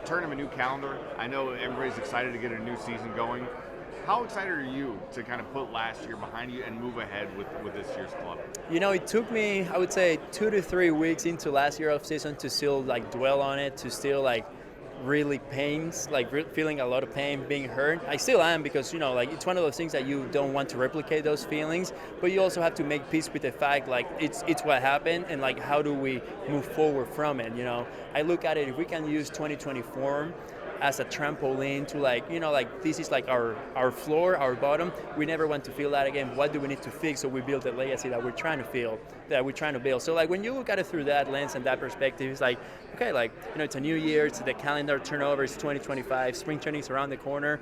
turn of a new calendar. I know everybody's excited to get a new season going. How excited are you to kind of put last year behind you and move ahead with this year's club? It took me, I would say, 2 to 3 weeks into last year of season to still dwell on it, to still really pains, feeling a lot of pain, being hurt. I still am because it's one of those things that you don't want to replicate those feelings, but you also have to make peace with the fact it's what happened and how do we move forward from it. I look at it, if we can use 2024 as a trampoline to this is our floor, our bottom. We never want to feel that again. What do we need to fix so we build the legacy that we're trying to build? So when you look at it through that lens and that perspective, it's okay, it's a new year, it's the calendar turnover, it's 2025, spring training is around the corner.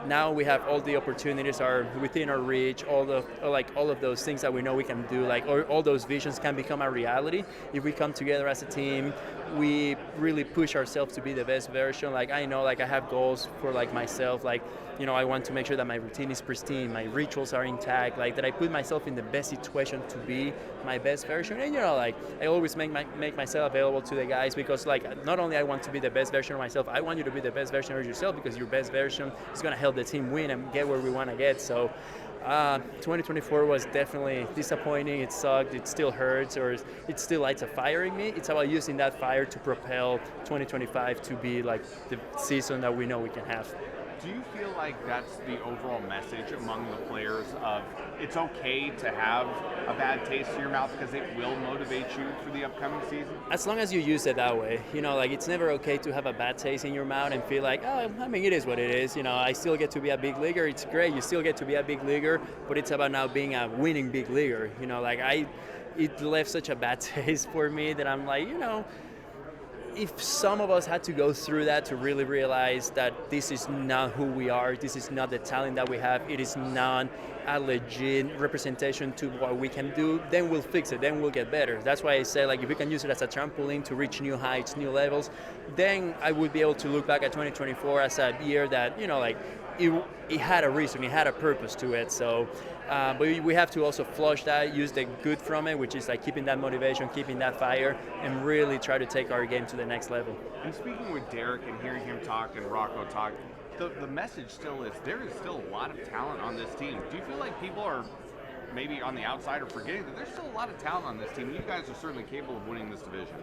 Now we have all the opportunities are within our reach, all of those things that we know we can do, all those visions can become a reality if we come together as a team. We really push ourselves to be the best version. I know I have goals for myself, I want to make sure that my routine is pristine, my rituals are intact, that I put myself in the best situation to be my best version. And I always make myself available to the guys because not only I want to be the best version of myself, I want you to be the best version of yourself because your best version is going to help the team win and get where we want to get. So 2024 was definitely disappointing. It sucked. It still hurts, or it still lights a fire in me. It's about using that fire to propel 2025 to be the season that we know we can have. Do you feel like that's the overall message among the players of it's okay to have a bad taste in your mouth because it will motivate you for the upcoming season? As long as you use it that way, it's never okay to have a bad taste in your mouth and feel it is what it is. I still get to be a big leaguer. It's great. You still get to be a big leaguer, but it's about now being a winning big leaguer. It left such a bad taste for me that I'm if some of us had to go through that to really realize that this is not who we are, this is not the talent that we have, it is not a legit representation to what we can do, then we'll fix it, then we'll get better. That's why I say if we can use it as a trampoline to reach new heights, new levels, then I would be able to look back at 2024 as a year that, it had a reason, it had a purpose to it. So, but we have to also flush that, use the good from it, which is keeping that motivation, keeping that fire, and really try to take our game to the next level. And speaking with Derek and hearing him talk and Rocco talk, the message still is there is still a lot of talent on this team. Do you feel like people are maybe on the outside are forgetting that there's still a lot of talent on this team? You guys are certainly capable of winning this division.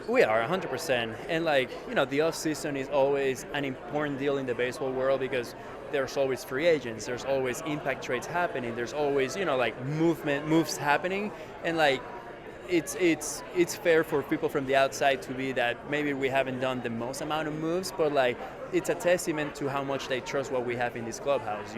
We are 100%. And the off season is always an important deal in the baseball world because there's always free agents, there's always impact trades happening, there's always moves happening, and it's fair for people from the outside to be that maybe we haven't done the most amount of moves, but it's a testament to how much they trust what we have in this clubhouse.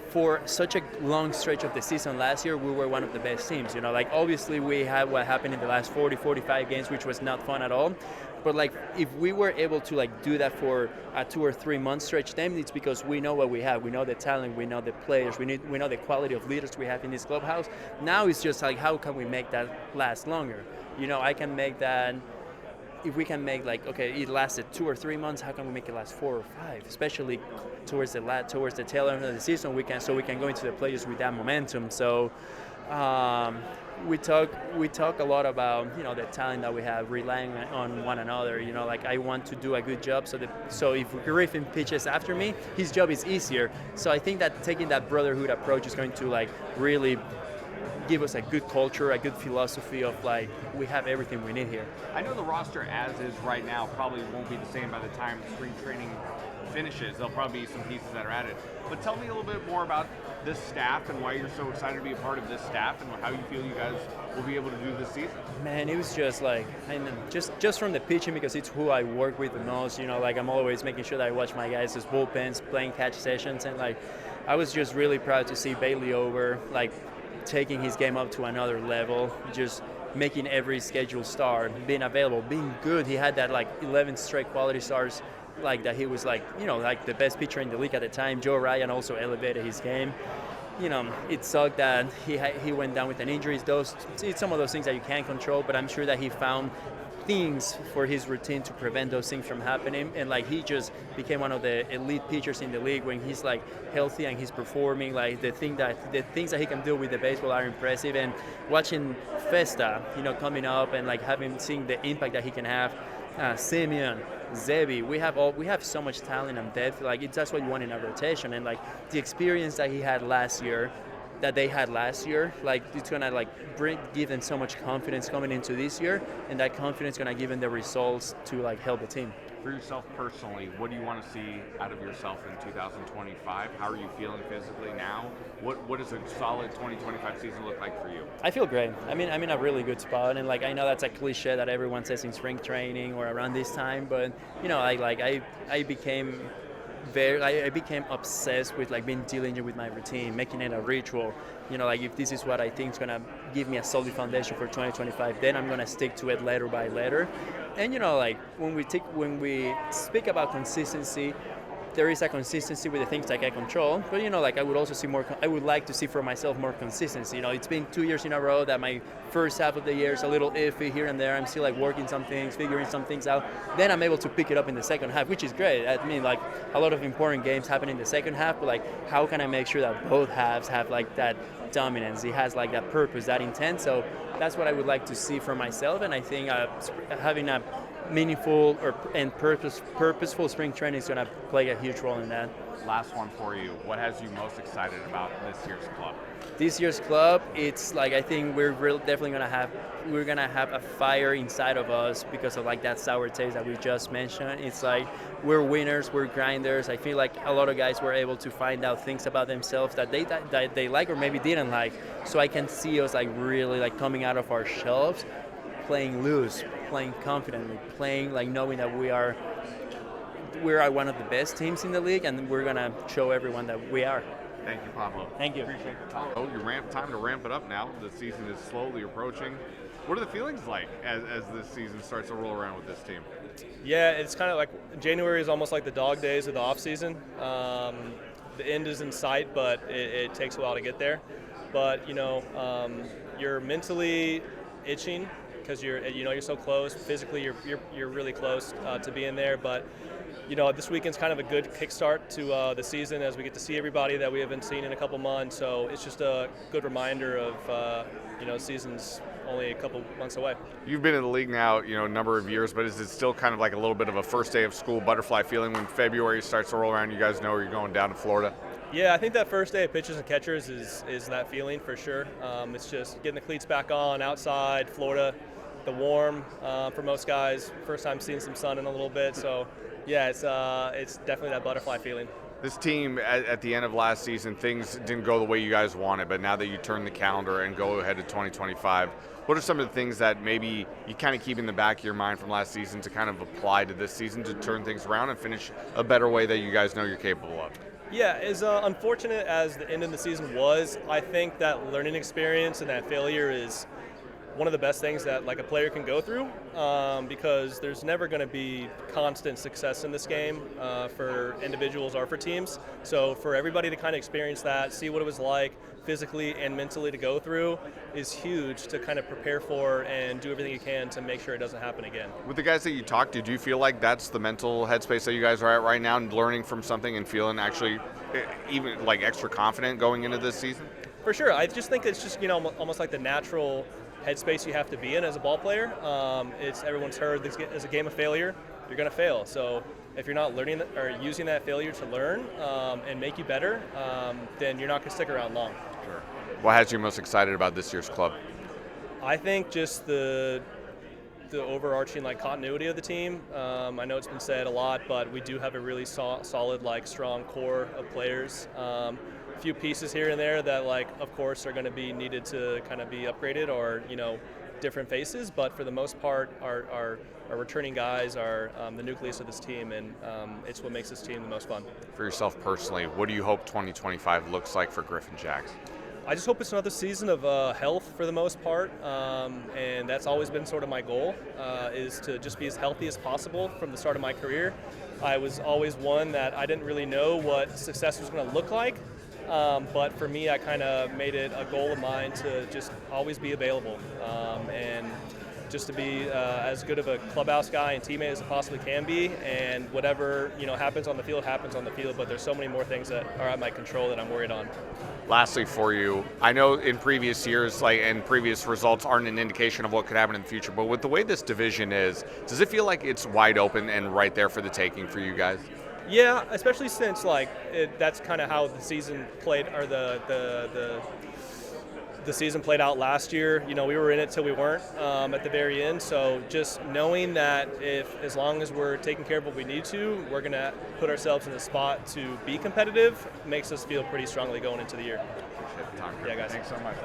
For such a long stretch of the season last year, we were one of the best teams. Obviously we had what happened in the last 40-45 games, which was not fun at all. But if we were able to do that for a 2 or 3 month stretch, then it's because we know what we have. We know the talent, we know the players, we know the quality of leaders we have in this clubhouse. Now it's just how can we make that last longer? I can make that. If we can make it lasted 2 or 3 months, how can we make it last 4 or 5? Especially towards the tail end of the season, we can go into the playoffs with that momentum. So we talk a lot about the talent that we have, relying on one another. I want to do a good job, so if Griffin pitches after me, his job is easier. So I think that taking that brotherhood approach is going to really give us a good culture, a good philosophy of we have everything we need here. I know the roster as is right now probably won't be the same by the time spring training finishes. There'll probably be some pieces that are added. But tell me a little bit more about this staff and why you're so excited to be a part of this staff and how you feel you guys will be able to do this season. Man, it was just just from the pitching, because it's who I work with the most. I'm always making sure that I watch my guys' bullpens, playing catch sessions, and I was just really proud to see Bailey over, taking his game up to another level, just making every scheduled start, being available, being good. He had that 11 straight quality starts, that he was the best pitcher in the league at the time. Joe Ryan also elevated his game. It sucked that he went down with an injury. It's some of those things that you can't control, but I'm sure that he found things for his routine to prevent those things from happening, and he just became one of the elite pitchers in the league when he's healthy and he's performing. The things that he can do with the baseball are impressive, and watching Festa coming up and seeing the impact that he can have, Simeon, Zebi. We have so much talent and depth. Like it's that's what you want in a rotation, and like the experience that they had last year, like it's gonna like give them so much confidence coming into this year, and that confidence gonna give them the results to like help the team. For yourself personally, what do you want to see out of yourself in 2025? How are you feeling physically now? What does a solid 2025 season look like for you? I feel great. I mean, I'm in a really good spot, and like I know that's a cliche that everyone says in spring training or around this time, but you know, I became obsessed with like being diligent with my routine, making it a ritual. You know, like if this is what I think is gonna give me a solid foundation for 2025, then I'm gonna stick to it letter by letter. And you know, like when we speak about consistency, there is a consistency with the things like I control, but you know, like I would like to see for myself more consistency. You know, it's been 2 years in a row that my first half of the year is a little iffy here and there. I'm still like working some things, figuring some things out. Then I'm able to pick it up in the second half, which is great. I mean, like a lot of important games happen in the second half, but like how can I make sure that both halves have like that dominance? It has like that purpose, that intent. So that's what I would like to see for myself, and I think having a meaningful and purposeful spring training is going to play a huge role in that. Last one for you. What has you most excited about this year's club? This year's club, it's like I think we're definitely gonna have a fire inside of us because of like that sour taste that we just mentioned. It's like we're winners, we're grinders. I feel like a lot of guys were able to find out things about themselves that they like or maybe didn't like. So I can see us like really like coming out of our shelves, playing loose, playing confidently, playing like knowing that we are one of the best teams in the league, and we're gonna show everyone that we are. Thank you, Pablo. Thank you. Appreciate the time. Oh, time to ramp it up now. The season is slowly approaching. What are the feelings like as this season starts to roll around with this team? Yeah, it's kind of like January is almost like the dog days of the off season. The end is in sight, but it takes a while to get there. But you know, you're mentally itching because you're so close. Physically, you're really close to being there, but. You know, this weekend's kind of a good kickstart to the season as we get to see everybody that we haven't seen in a couple months. So it's just a good reminder of, season's only a couple months away. You've been in the league now, a number of years, but is it still kind of like a little bit of a first day of school butterfly feeling when February starts to roll around? You guys know you're going down to Florida? Yeah, I think that first day of pitchers and catchers is that feeling for sure. It's just getting the cleats back on outside, Florida, the warm for most guys. First time seeing some sun in a little bit, so. Yeah, it's definitely that butterfly feeling. This team, at the end of last season, things didn't go the way you guys wanted, but now that you turn the calendar and go ahead to 2025, what are some of the things that maybe you kind of keep in the back of your mind from last season to kind of apply to this season to turn things around and finish a better way that you guys know you're capable of? Yeah, as unfortunate as the end of the season was, I think that learning experience and that failure is one of the best things that like a player can go through because there's never going to be constant success in this game for individuals or for teams. So for everybody to kind of experience that, see what it was like physically and mentally to go through is huge to kind of prepare for and do everything you can to make sure it doesn't happen again. With the guys that you talked to, do you feel like that's the mental headspace that you guys are at right now and learning from something and feeling actually even like extra confident going into this season? For sure. I just think it's just, almost like the natural headspace you have to be in as a ball player. Everyone's heard this is a game of failure. You're going to fail. So if you're not learning or using that failure to learn and make you better, then you're not going to stick around long. Sure. What has you most excited about this year's club? I think just the overarching continuity of the team. I know it's been said a lot, but we do have a really solid strong core of players. Few pieces here and there that of course are going to be needed to kind of be upgraded or different faces, but for the most part our returning guys are the nucleus of this team, and it's what makes this team the most fun. For yourself personally, what do you hope 2025 looks like for Griffin Jax? I just hope it's another season of health for the most part, and that's always been sort of my goal, is to just be as healthy as possible from the start of my career. I was always one that I didn't really know what success was going to look like. But for me, I kind of made it a goal of mine to just always be available and just to be as good of a clubhouse guy and teammate as I possibly can be, and whatever happens on the field happens on the field. But there's so many more things that are at my control that I'm worried on. Lastly, for you, I know in previous years, and previous results aren't an indication of what could happen in the future, but with the way this division is, does it feel like it's wide open and right there for the taking for you guys? Yeah, especially since that's kind of how the season played, or the season played out last year. We were in it till we weren't at the very end. So just knowing that as long as we're taking care of what we need to, we're going to put ourselves in a spot to be competitive makes us feel pretty strongly going into the year. Appreciate the time. Yeah, guys. Thanks so much.